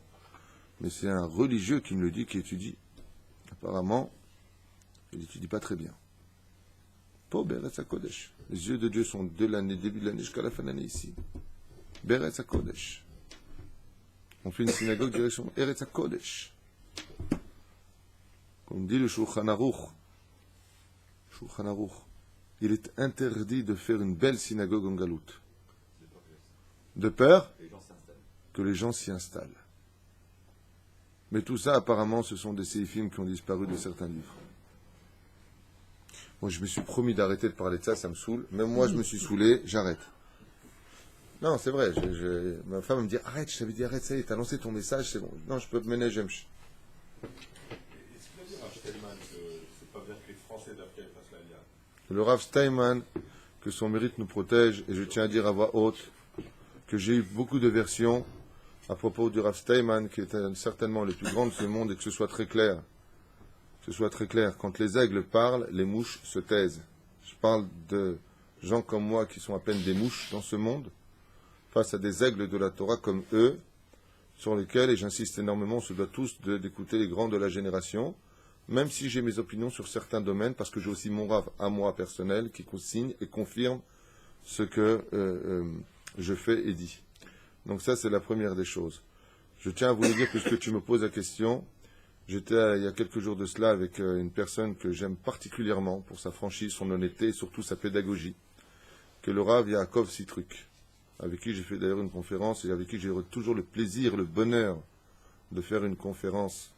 Mais c'est un religieux qui me le dit, qui étudie. Apparemment, il n'étudie pas très bien. Pauvre Beretz HaKodesh. Les yeux de Dieu sont de l'année, début de l'année jusqu'à la fin de l'année ici. Beretz HaKodesh. On fait une synagogue direction Eretz HaKodesh. Comme dit le Shulchan Aruch. Shulchan Aruch. Il est interdit de faire une belle synagogue en galoute. De peur que les gens s'y installent. Mais tout ça, apparemment, ce sont des séifim qui ont disparu de certains livres. Moi, je me suis promis d'arrêter de parler de ça, ça me saoule. Même moi, je me suis saoulé, j'arrête. Non, c'est vrai. Ma femme me dit, arrête, je t'avais dit, arrête, ça y est, t'as lancé ton message, c'est bon. Non, je peux me mener, j'aime. Est-ce qu'il a dit Rav Steinman que c'est pas bien que les Français d'après fassent la liane? Le Rav Steinman, que son mérite nous protège, et je tiens à dire à voix haute que j'ai eu beaucoup de versions à propos du Rav Steinman, qui est certainement le plus grand de ce monde, et que ce soit très clair. Que ce soit très clair. Quand les aigles parlent, les mouches se taisent. Je parle de gens comme moi qui sont à peine des mouches dans ce monde, face à des aigles de la Torah comme eux, sur lesquels, et j'insiste énormément, on se doit tous d'écouter les grands de la génération, même si j'ai mes opinions sur certains domaines, parce que j'ai aussi mon Rav à moi personnel qui consigne et confirme ce que je fais et dis. Donc ça, c'est la première des choses. Je tiens à vous le dire, puisque tu me poses la question. J'étais il y a quelques jours de cela avec une personne que j'aime particulièrement pour sa franchise, son honnêteté et surtout sa pédagogie, que le Rav Yaakov Sitruk, avec qui j'ai fait d'ailleurs une conférence et avec qui j'ai toujours le plaisir, le bonheur de faire une conférence,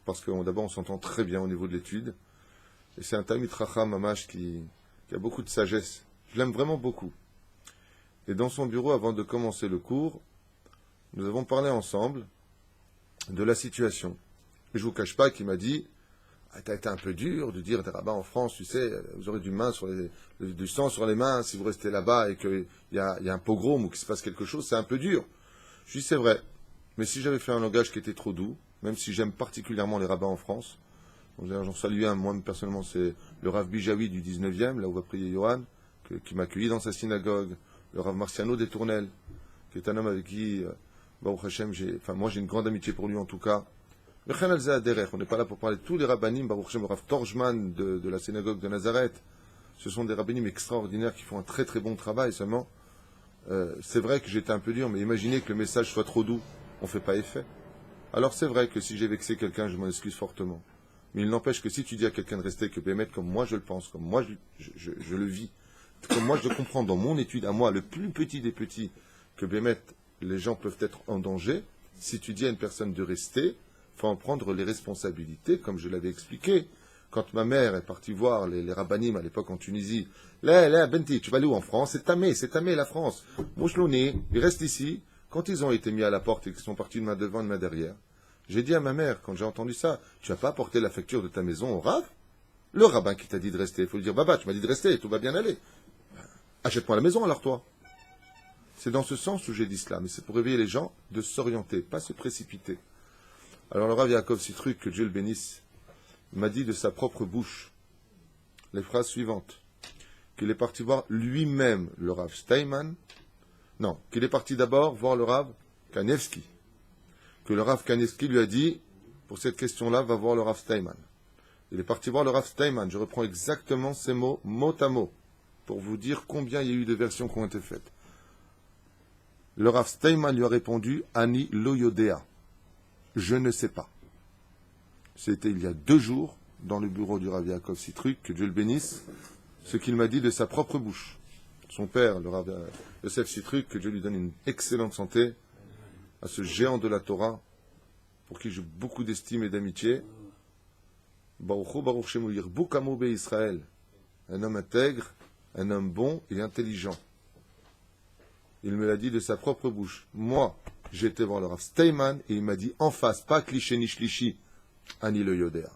parce que d'abord on s'entend très bien au niveau de l'étude, et c'est un Talmid Chacham Mamash qui a beaucoup de sagesse. Je l'aime vraiment beaucoup. Et dans son bureau, avant de commencer le cours, nous avons parlé ensemble de la situation. Et je ne vous cache pas qu'il m'a dit, t'as été un peu dur de dire des rabbins en France, tu sais, vous aurez du sang sur les mains si vous restez là-bas et qu'il y a un pogrom ou qu'il se passe quelque chose, c'est un peu dur. Je lui dis, c'est vrai. Mais si j'avais fait un langage qui était trop doux, même si j'aime particulièrement les rabbins en France, j'en salue un, moi personnellement, c'est le Rav Bijawi du 19e, là où va prier Yohan, qui m'a accueilli dans sa synagogue, le Rav Marciano des Tournelles, qui est un homme avec qui, Baruch Hashem, moi j'ai une grande amitié pour lui en tout cas. On n'est pas là pour parler de tous les rabbinim, Baruch Hashem, le Rav Torjman de la synagogue de Nazareth. Ce sont des rabbinim extraordinaires qui font un très très bon travail seulement. C'est vrai que j'étais un peu dur, mais imaginez que le message soit trop doux, on ne fait pas effet. Alors c'est vrai que si j'ai vexé quelqu'un, je m'en excuse fortement. Mais il n'empêche que si tu dis à quelqu'un de rester que Bémet, comme moi je le pense, comme moi je le vis, comme moi je le comprends dans mon étude, à moi, le plus petit des petits, que Bémet, les gens peuvent être en danger, Si tu dis à une personne de rester, il faut en prendre les responsabilités, comme je l'avais expliqué. Quand ma mère est partie voir les rabbinim à l'époque en Tunisie, là, Benti, tu vas aller où en France? C'est Tamé, la France. Mouchlouni, ils restent ici. Quand ils ont été mis à la porte et qu'ils sont partis une main devant, une main derrière, j'ai dit à ma mère, quand j'ai entendu ça, tu vas pas apporter la facture de ta maison au rabbin? Le rabbin qui t'a dit de rester, il faut lui dire, Baba, tu m'as dit de rester, tout va bien aller. Achète-moi la maison alors toi. C'est dans ce sens où j'ai dit cela, mais c'est pour réveiller les gens de s'orienter, pas se précipiter. Alors le Rav Yaakov Sitruk, que Dieu le bénisse, m'a dit de sa propre bouche les phrases suivantes. Qu'il est parti voir lui-même le Rav Steinman. Non, qu'il est parti d'abord voir le Rav Kanievski. Que le Rav Kanievski lui a dit, pour cette question-là, va voir le Rav Steinman. Il est parti voir le Rav Steinman. Je reprends exactement ces mots, mot à mot, pour vous dire combien il y a eu de versions qui ont été faites. Le Rav Steinman lui a répondu, Ani lo yodea. Je ne sais pas. C'était il y a 2 jours, dans le bureau du Rav Yaakov Sitruk, que Dieu le bénisse, ce qu'il m'a dit de sa propre bouche. Son père, le Rav Yosef Sitruk, que Dieu lui donne une excellente santé, à ce géant de la Torah, pour qui j'ai beaucoup d'estime et d'amitié. Baruch Hu, Baruch Shemu Yirbu Kamo Israël. Un homme intègre, un homme bon et intelligent. Il me l'a dit de sa propre bouche. Moi, j'étais voir le Rav Steinman et il m'a dit en face, pas cliché ni shlishi, Ani le Yodéa.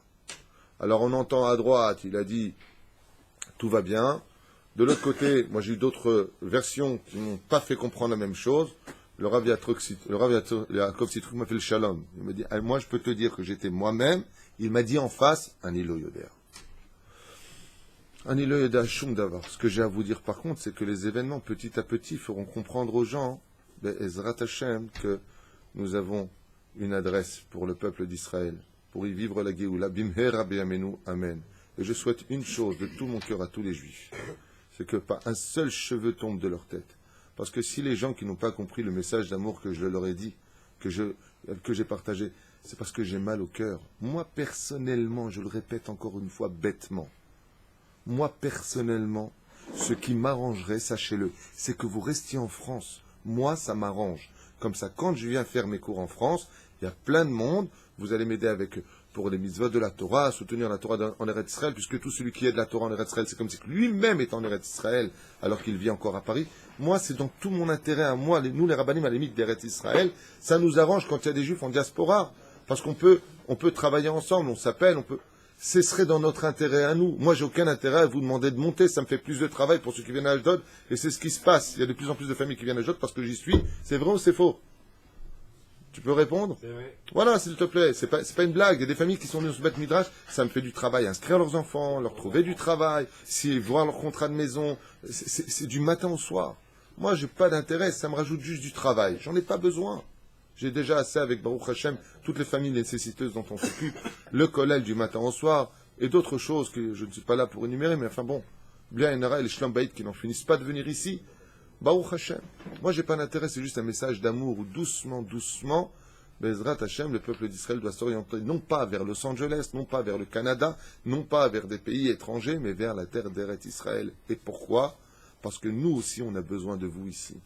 Alors on entend à droite, il a dit tout va bien. De l'autre côté, moi j'ai eu d'autres versions qui m'ont pas fait comprendre la même chose. Le Rav Yaakov Sitruk m'a fait le shalom. Il m'a dit, moi je peux te dire que j'étais moi-même. Il m'a dit en face, Ani lo Yodéa. Ani lo Yodéa shum davar. Ce que j'ai à vous dire par contre, c'est que les événements petit à petit feront comprendre aux gens, Ezrat Hashem, que nous avons une adresse pour le peuple d'Israël, pour y vivre la Géoula, Bimher B'Yamenu, Amen. Et je souhaite une chose de tout mon cœur à tous les Juifs, c'est que pas un seul cheveu tombe de leur tête. Parce que si les gens qui n'ont pas compris le message d'amour que je leur ai dit, que j'ai partagé, c'est parce que j'ai mal au cœur. Moi, personnellement, je le répète encore une fois bêtement, moi, personnellement, ce qui m'arrangerait, sachez-le, c'est que vous restiez en France. Moi, ça m'arrange. Comme ça, quand je viens faire mes cours en France, il y a plein de monde, vous allez m'aider pour les mitzvot de la Torah, à soutenir la Torah en Eretz Israël, puisque tout celui qui est de la Torah en Eretz Israël, c'est comme si lui-même est en Eretz Israël, alors qu'il vit encore à Paris. Moi, c'est dans tout mon intérêt à moi, nous les rabbinim à la limite d'Eretz Israël, ça nous arrange quand il y a des juifs en diaspora, parce qu'on peut travailler ensemble, on s'appelle, ce serait dans notre intérêt à nous. Moi, j'ai aucun intérêt à vous demander de monter, ça me fait plus de travail pour ceux qui viennent à Ashdod, et c'est ce qui se passe. Il y a de plus en plus de familles qui viennent à Ashdod parce que j'y suis. C'est vrai ou c'est faux? Tu peux répondre? C'est vrai. Voilà, s'il te plaît, c'est pas une blague. Il y a des familles qui sont venues se mettre midrash, ça me fait du travail, inscrire leurs enfants, leur trouver du travail, voir leur contrat de maison, c'est du matin au soir. Moi, j'ai pas d'intérêt, ça me rajoute juste du travail. J'en ai pas besoin. J'ai déjà assez avec Baruch Hashem, toutes les familles nécessiteuses dont on s'occupe, le kollel du matin au soir, et d'autres choses que je ne suis pas là pour énumérer, mais enfin bon, bien Enara et les Shlam Bayit qui n'en finissent pas de venir ici. Baruch Hashem. Moi, j'ai pas d'intérêt, c'est juste un message d'amour où doucement, Bezrat Hashem, le peuple d'Israël doit s'orienter non pas vers Los Angeles, non pas vers le Canada, non pas vers des pays étrangers, mais vers la terre d'Eretz Israël. Et pourquoi? Parce que nous aussi, on a besoin de vous ici.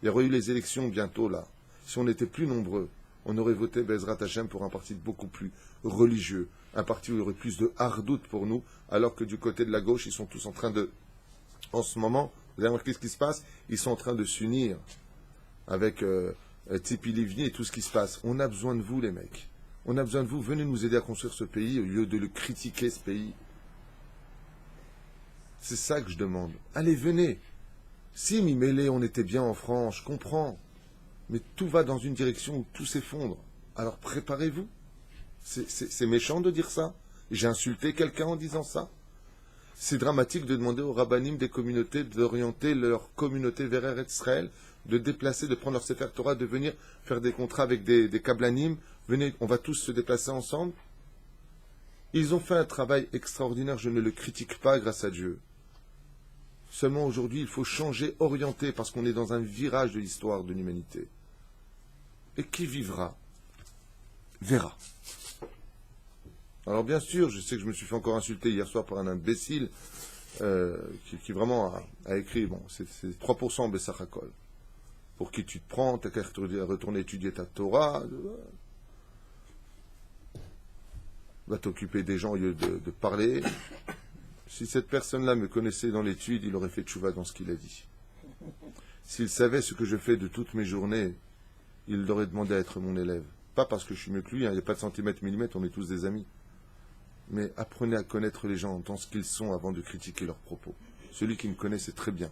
Il y aura eu les élections bientôt là. Si on était plus nombreux, on aurait voté Bezrat Hashem pour un parti beaucoup plus religieux, un parti où il y aurait plus de hardout pour nous, alors que du côté de la gauche, ils sont tous en train de... En ce moment, vous avez remarqué ce qui se passe? Ils sont en train de s'unir avec Tzipi Livni et tout ce qui se passe. On a besoin de vous, les mecs. On a besoin de vous. Venez nous aider à construire ce pays au lieu de le critiquer, ce pays. C'est ça que je demande. Allez, venez. Si, Mimélé, on était bien en France, je comprends. Mais tout va dans une direction où tout s'effondre. Alors préparez-vous. C'est méchant de dire ça. J'ai insulté quelqu'un en disant ça. C'est dramatique de demander aux rabbinim des communautés d'orienter leur communauté vers Eretz Israël, de déplacer, de prendre leur Sefer Torah, de venir faire des contrats avec des kablanim. Venez, on va tous se déplacer ensemble. Ils ont fait un travail extraordinaire, je ne le critique pas grâce à Dieu. Seulement aujourd'hui, il faut changer, orienter, parce qu'on est dans un virage de l'histoire de l'humanité. Et qui vivra, verra. Alors bien sûr, je sais que je me suis fait encore insulter hier soir par un imbécile qui vraiment a écrit, bon, c'est 3% Bessachakol. pour qui tu te prends, t'as qu'à retourner étudier ta Torah. Va t'occuper des gens au lieu de parler. Si cette personne-là me connaissait dans l'étude, il aurait fait tchouva dans ce qu'il a dit. S'il savait ce que je fais de toutes mes journées, il aurait demandé à être mon élève. Pas parce que je suis mieux que lui, il n'y a pas de centimètre, millimètre, on est tous des amis. Mais apprenez à connaître les gens dans ce qu'ils sont avant de critiquer leurs propos. Celui qui me connaît sait très bien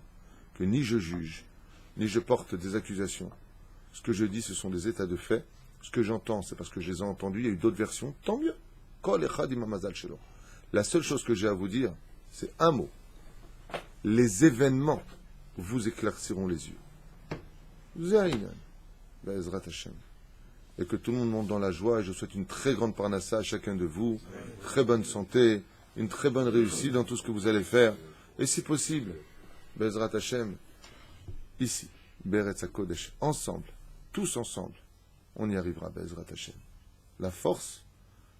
que ni je juge, ni je porte des accusations. Ce que je dis, ce sont des états de fait. Ce que j'entends, c'est parce que je les ai entendus. Il y a eu d'autres versions, tant mieux. La seule chose que j'ai à vous dire, c'est un mot. Les événements vous éclairciront les yeux. Be'ezrat Hashem. Et que tout le monde monte dans la joie. Et je souhaite une très grande parnassa à chacun de vous. Très bonne santé. Une très bonne réussite dans tout ce que vous allez faire. Et si possible, Be'ezrat Hashem, ici, Be'eretz HaKodesh, ensemble, tous ensemble, on y arrivera, Be'ezrat Hashem. La force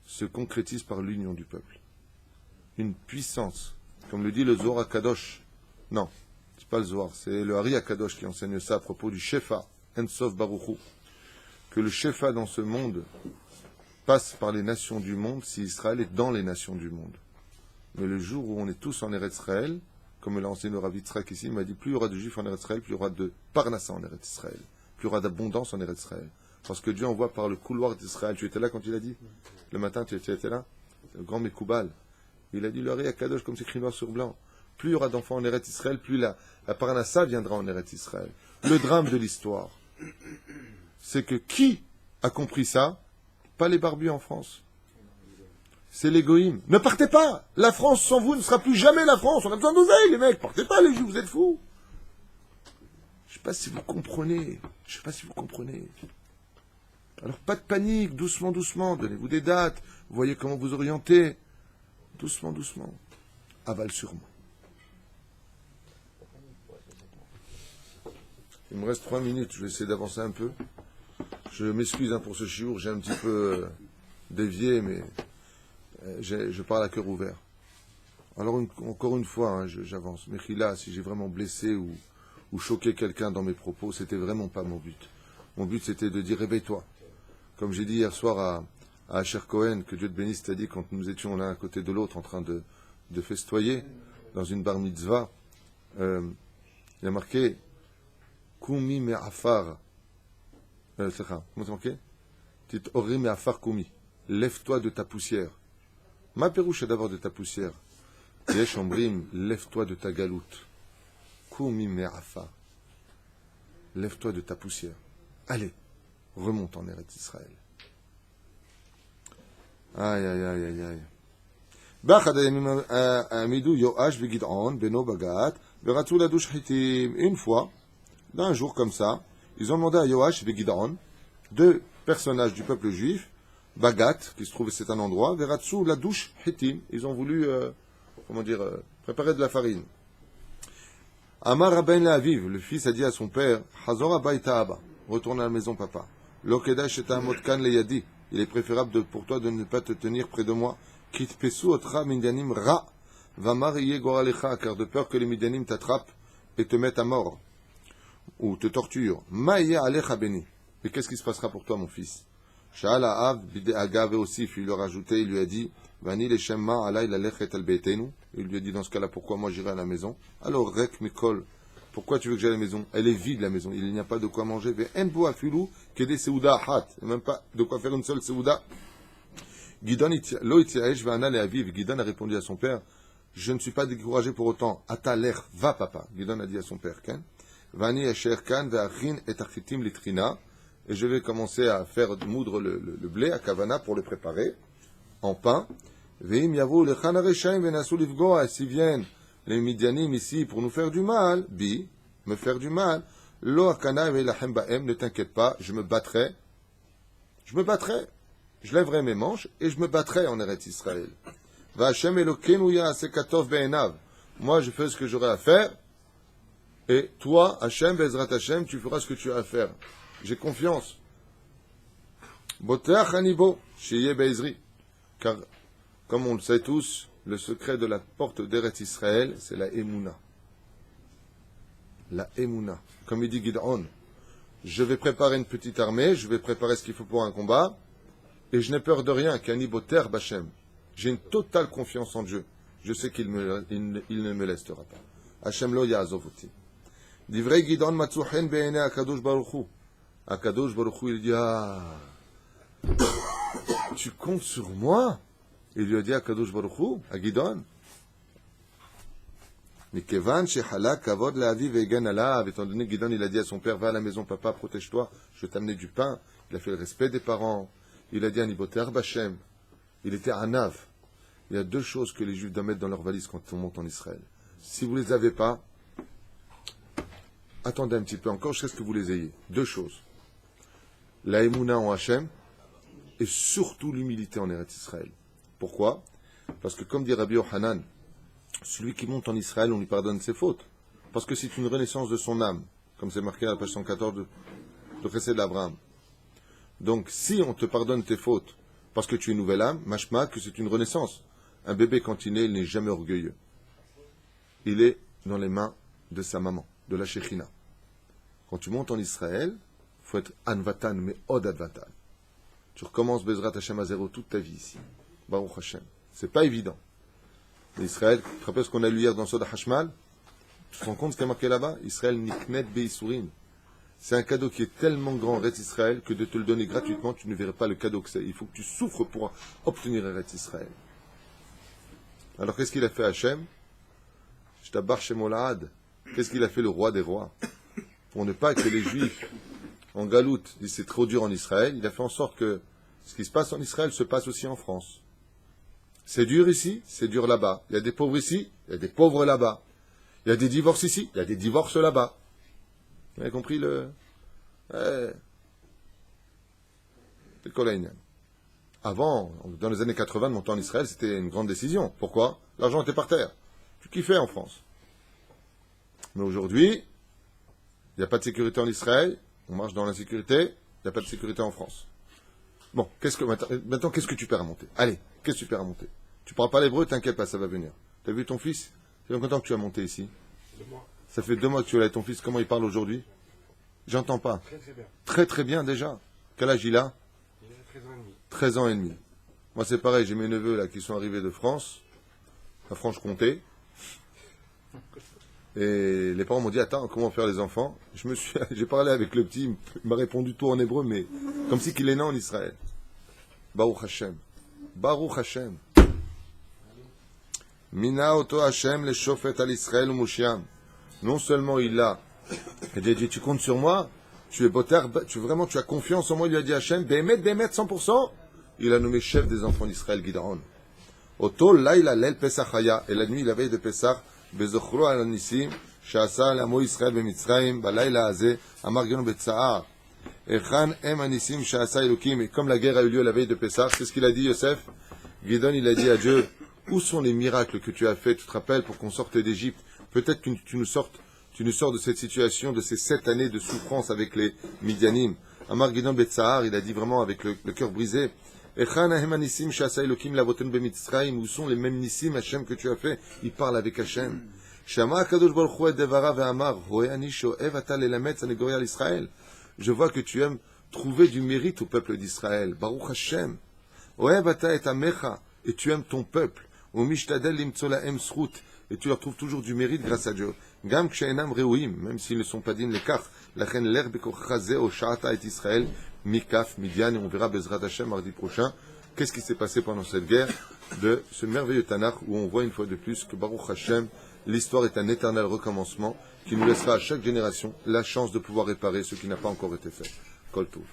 se concrétise par l'union du peuple. Une puissance, comme le dit le Zohar HaKadosh. Non, c'est pas le Zohar, c'est le Hari HaKadosh qui enseigne ça à propos du Shefa, Ensof Baruchu. Que le Shefa dans ce monde passe par les nations du monde si Israël est dans les nations du monde. Mais le jour où on est tous en Eretz Israël, comme l'a enseigné le Rav Yitzhak ici, il m'a dit plus il y aura de juifs en Eretz Israël, plus il y aura de parnassa en Eretz Israël, plus il y aura d'abondance en Eretz Israël. Parce que Dieu envoie par le couloir d'Israël. Tu étais là quand il a dit? Le matin, tu étais là? Le grand Mekoubal. Il a dit le Hari HaKadosh comme c'est écrit noir sur blanc. Plus il y aura d'enfants en Eretz Israël, plus la parnassa viendra en Eretz Israël. Le drame de l'histoire, c'est que qui a compris ça? Pas les barbus en France. C'est les goïms. Ne partez pas! La France sans vous ne sera plus jamais la France. On a besoin d'oseille, les mecs. Partez pas, les juifs, vous êtes fous. Je sais pas si vous comprenez. Alors pas de panique, doucement, doucement. Donnez-vous des dates. Voyez comment vous orientez. Doucement, doucement. Aval sur moi. Il me reste 3 minutes. Je vais essayer d'avancer un peu. Je m'excuse pour ce chiour. J'ai un petit peu dévié, mais je parle à cœur ouvert. Alors encore une fois, j'avance. Mechila, si j'ai vraiment blessé ou choqué quelqu'un dans mes propos, c'était vraiment pas mon but. Mon but, c'était de dire réveille-toi. Comme j'ai dit hier soir à Asher Cohen, que Dieu te bénisse, t'as dit quand nous étions l'un à côté de l'autre en train de festoyer dans une bar mitzvah, il y a marqué Kumi me'afar. Comment c'est marqué? Tit ori me'afar kumi. Lève-toi de ta poussière. Ma pérouche est d'abord de ta poussière. Yesh ombrim, lève-toi de ta galoute. Kumi me'afar. Lève-toi de ta poussière. Allez, remonte en Eretz Israël. Aïe, aïe, aïe, aïe, aïe. באחד הימים העמידו יואש וגדעון בנו בגת ורצו לדוש חיטים. Une fois, d'un jour comme ça, ils ont demandé à Yoash et Gid'on, 2 personnages du peuple juif, Bagat, qui se trouve c'est un endroit, Veratsu la douche Hitim, ils ont voulu, préparer de la farine. Amar Rabbein La'aviv, le fils a dit à son père, Hazor Abayta Abba, retourne à la maison papa. Lo kedai shetamot kan leyadi, il est préférable pour toi de ne pas te tenir près de moi. Kitpesu otra midyanim ra, vamar iye goralecha, car de peur que les midyanim t'attrapent et te mettent à mort, ou te torturent. Maïe alecha beni. Et qu'est-ce qui se passera pour toi, mon fils? Sha'ala av bide agave aussi, il leur a ajouté, il lui a dit, Vani le shemma alay la lechet al beitenu. Il lui a dit dans ce cas-là, pourquoi moi j'irai à la maison? Alors, rek mikol, pourquoi tu veux que j'aille à la maison? Elle est vide, la maison, il n'y a pas de quoi manger. Ve'en bo afilu kede seuda hat, même pas de quoi faire une seule seuda. Gidon lo ityaesh ve'ana le aviv. Gidon a répondu à son père, je ne suis pas découragé pour autant. Ata lech, va papa. Gidon a dit à son père, Ken. Vani asher kan ve'achin et achitim litrina. Et je vais commencer à faire moudre le blé à Kavana pour le préparer en pain. Ve'im yavo lechan hareshaim ve'nasu livgoa. S'ils viennent les Midianim ici pour nous faire du mal, me faire du mal, lo akana ve'lachem ba'em, ne t'inquiète pas, je me battrai. Je lèverai mes manches et je me battrai en Eretz Israël. Va'Hashem Elokeinu ya'aseh katov be'enav. Moi, je fais ce que j'aurai à faire. Et toi, Hachem, Bezrat Hachem, tu feras ce que tu as à faire. J'ai confiance. Boteach hanibo, sheyeh be'ezri. Car, comme on le sait tous, le secret de la porte d'Eretz Israël, c'est la Emouna. La Emouna. Comme il dit Gid'on, je vais préparer une petite armée, je vais préparer ce qu'il faut pour un combat, et je n'ai peur de rien, qu'un boter bachem. J'ai une totale confiance en Dieu. Je sais qu'il ne me laissera pas. Hashem lo ya'azov oti. Divrei Gidon matzu chen be'enei HaKadosh Baruch Hu. HaKadosh Baruch Hu, il dit, tu comptes sur moi? Il lui a dit à HaKadosh Baruch Hu, à Gidon. Mikevan shehala kavod la'aviv ve'egan alav. Étant donné que Gidon, il a dit à son père, va à la maison, papa, protège-toi, je vais t'amener du pain. Il a fait le respect des parents. Il a dit à Niboter Bachem. Il était à Nav. Il y a deux choses que les Juifs doivent mettre dans leur valise quand on monte en Israël. Si vous ne les avez pas, attendez un petit peu encore jusqu'à ce que vous les ayez. Deux choses. La Emouna en Hachem et surtout l'humilité en Eretz Israël. Pourquoi? Parce que comme dit Rabbi Yochanan, celui qui monte en Israël, on lui pardonne ses fautes. Parce que c'est une renaissance de son âme, comme c'est marqué à la page 114 de Chesed d'Abraham. Donc, si on te pardonne tes fautes parce que tu es une nouvelle âme, mashma que c'est une renaissance. Un bébé, quand il naît, il n'est jamais orgueilleux. Il est dans les mains de sa maman, de la Shechina. Quand tu montes en Israël, il faut être anvatan, mais od advatan. Tu recommences Bezrat Hashem à zéro toute ta vie ici. Baruch Hashem. C'est pas évident. Israël, tu te rappelles ce qu'on a lu hier dans Soda Hashmal? Tu te rends compte ce qu'il y a marqué là-bas? Israël niknet beisurim. C'est un cadeau qui est tellement grand, Eretz Israël, que de te le donner gratuitement, tu ne verrais pas le cadeau que c'est. Il faut que tu souffres pour obtenir Eretz Israël. Alors qu'est-ce qu'il a fait Hachem? Shtabar Shemolad. Qu'est-ce qu'il a fait le roi des rois? Pour ne pas que les Juifs, en galoute, disent c'est trop dur en Israël, il a fait en sorte que ce qui se passe en Israël se passe aussi en France. C'est dur ici, c'est dur là-bas. Il y a des pauvres ici, il y a des pauvres là-bas. Il y a des divorces ici, il y a des divorces là-bas. Vous avez compris le... C'est le Kolaïnian. Avant, dans les années 80, de monter en Israël, c'était une grande décision. Pourquoi? L'argent était par terre. Tu kiffais en France. Mais aujourd'hui, il n'y a pas de sécurité en Israël, on marche dans l'insécurité, il n'y a pas de sécurité en France. Bon, maintenant, qu'est-ce que tu perds à monter? Allez, qu'est-ce que tu perds à monter? Tu ne parles pas l'hébreu, t'inquiète pas, ça va venir. Tu as vu ton fils? Ça fait combien de temps que tu as monté ici? 2 mois. Ça fait 2 mois que tu es là, ton fils, comment il parle aujourd'hui? J'entends pas. Très très bien. Très très bien déjà. Quel âge il a? Il a 13 ans et demi. 13 ans et demi. Moi c'est pareil, j'ai mes neveux là qui sont arrivés de France, à Franche-Comté. Et les parents m'ont dit, attends, comment faire les enfants? J'ai parlé avec le petit, il m'a répondu tout en hébreu, mais comme si qu'il est né en Israël. Baruch Hashem. Baruch Hashem. Mina oto Hashem le shofet al Israël ou Moshiam. Non seulement il l'a, il a dit, tu comptes sur moi, tu es boter, tu as confiance en moi, il lui a dit Hashem, Bémet, 100%. Il a nommé chef des enfants d'Israël, Gideon. Oto laïla lel Pesachaya, et la nuit, la veille de Pesach, Bezochro al Nissim, Sha'asa l'amo Israël b'Mitzrayim, Balayla Azeh, Amar Genu Betsaar. Echan em Anissim Sha'asa Elokim, et comme la guerre a eu lieu la veille de Pesach, c'est ce qu'il a dit Yosef. Gideon, il a dit à Dieu, où sont les miracles que tu as faits, tu te rappelles, pour qu'on sorte d'Égypte? Peut-être que tu nous sors de cette situation, de ces 7 années de souffrance avec les Midianim. Amar Gideon Betsaar, il a dit vraiment avec le cœur brisé. Où sont les mêmes nissim, Hachem, que tu as fait? Il parle avec Hachem. Je vois que tu aimes trouver du mérite au peuple d'Israël. Baruch Hashem. Et tu aimes ton peuple. Et tu leur trouves toujours du mérite grâce à Dieu. Même s'ils ne sont pas dignes l'écart. La reine l'herbe au Sha'ata et Israël, Mikaf, Midian, et on verra Bezrat Hashem mardi prochain. Qu'est-ce qui s'est passé pendant cette guerre de ce merveilleux Tanakh où on voit une fois de plus que Baruch Hashem, l'histoire est un éternel recommencement qui nous laissera à chaque génération la chance de pouvoir réparer ce qui n'a pas encore été fait. Kol Tov.